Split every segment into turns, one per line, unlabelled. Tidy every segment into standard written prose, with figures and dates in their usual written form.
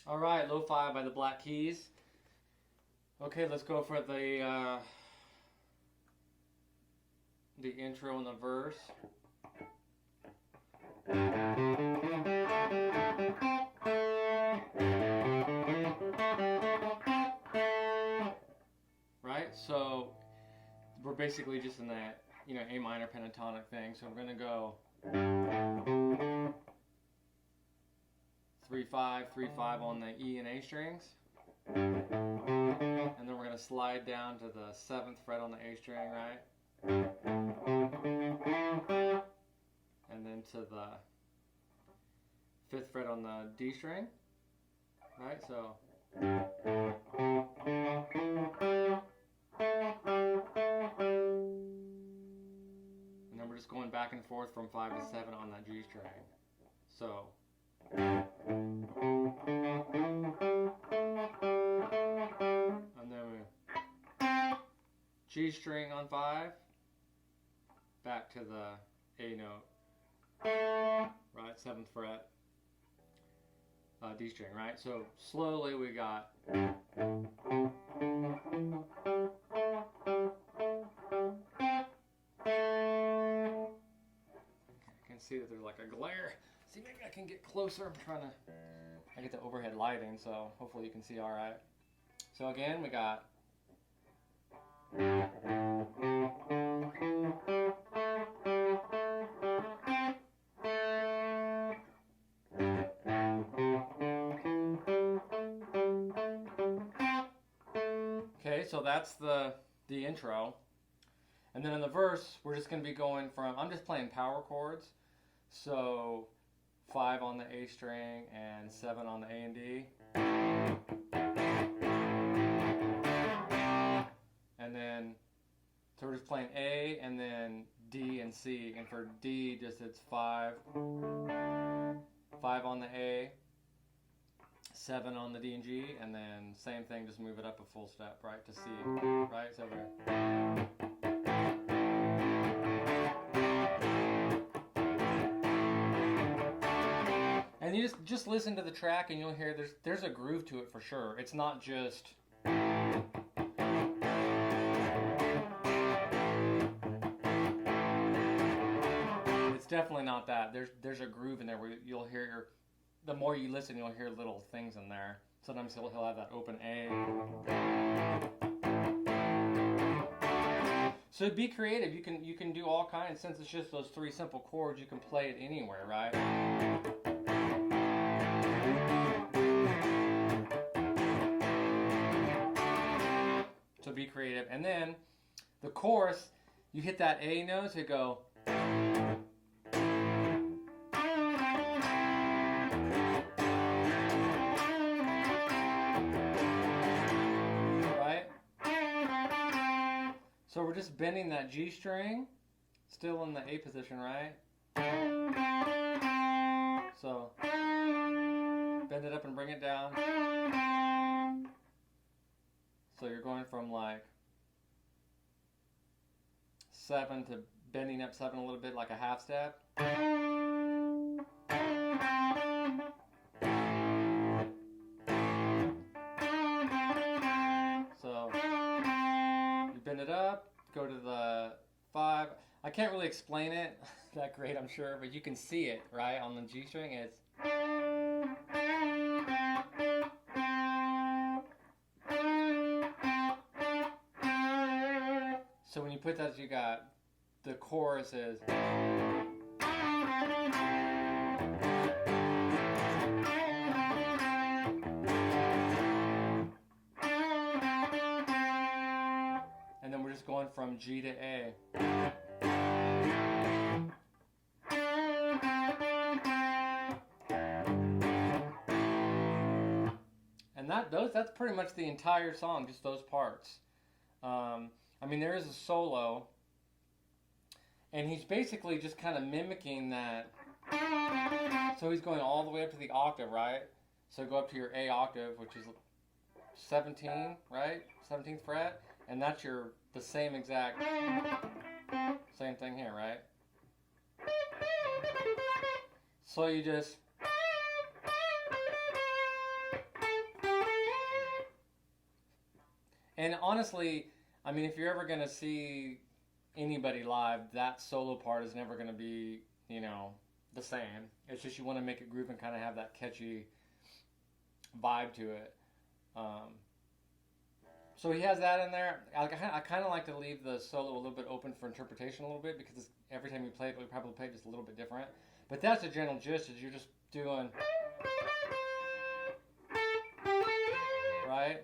All right, Lo-Fi by the Black Keys. Okay, let's go for the intro and the verse. Right, so we're basically just in that, A minor pentatonic thing. So we're gonna go 3-5, 3-5 on the E and A strings, and then we're gonna slide down to the 7th fret on the A string, right? And then to the 5th fret on the D string, right? So. And then we're just going back and forth from 5 to 7 on that G string. So. And then we G string on 5, back to the A note, right, 7th fret, D string, right? So slowly we got. I can see that there's like a glare. See, maybe I can get closer. I get the overhead lighting, so hopefully you can see all right. So again, we got. Okay, so that's the intro. And then in the verse, we're just going to be going from, I'm just playing power chords. So 5 on the A string and 7 on the A and D. And then, so we're just playing A and then D and C. And for D, just it's 5. 5 on the A, 7 on the D and G, and then same thing, just move it up a full step, right, to C, right? So we're. And you just listen to the track and you'll hear there's a groove to it for sure. It's not just. It's definitely not that. There's a groove in there where you'll hear, the more you listen, you'll hear little things in there. Sometimes he'll have that open A. So be creative. You can do all kinds. Since it's just those 3 simple chords, you can play it anywhere, right? So be creative. And then the chorus, you hit that A note to go. Right? So we're just bending that G string, still in the A position, right? So bend it up and bring it down. So you're going from like 7 to bending up 7 a little bit, like a half step. So you bend it up, go to the 5. I can't really explain it that great, I'm sure, but you can see it, right, on the G string. It's. So when you put that, you got the chorus is. And then we're just going from G to A. And that's pretty much the entire song, just those parts. I mean, there is a solo, and he's basically just kind of mimicking that. So he's going all the way up to the octave, right? So go up to your A octave, which is 17, right? 17th fret, and that's the same exact same thing here, right? So you just. And honestly, I mean, if you're ever gonna see anybody live, that solo part is never gonna be, you know, the same. It's just you want to make it groove and kind of have that catchy vibe to it. So he has that in there. I kind of like to leave the solo a little bit open for interpretation a little bit, because every time you play it, we probably play it just a little bit different. But that's the general gist, is you're just doing, right?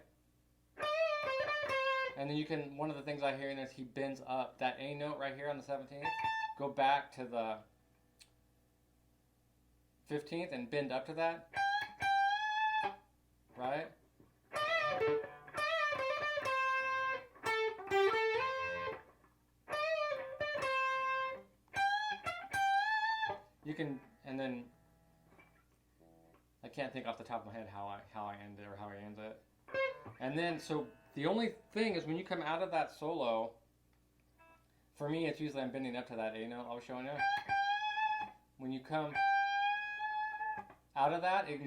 And then you can, one of the things I hear in is he bends up that A note right here on the 17th, go back to the 15th and bend up to that, right? You can, and then I can't think off the top of my head how I end it or how he ends it. And then, so the only thing is when you come out of that solo, for me it's usually I'm bending up to that A note I was showing you. When you come out of that, it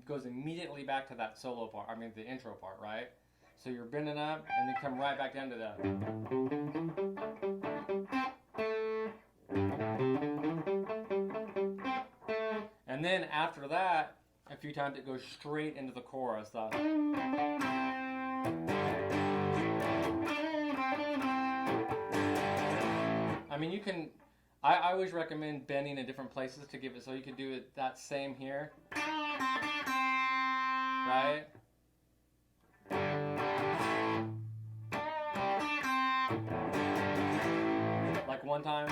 goes immediately back to that solo part, I mean the intro part, right? So you're bending up and you come right back down to that. And then after that, a few times it goes straight into the chorus. I mean, you can, I always recommend bending in different places to give it, so you can do it that same here, right? Like one time.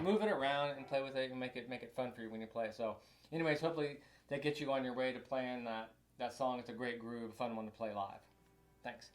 Move it around and play with it and make it fun for you when you play it. So anyways, hopefully that gets you on your way to playing that song. It's a great groove, a fun one to play live. Thanks.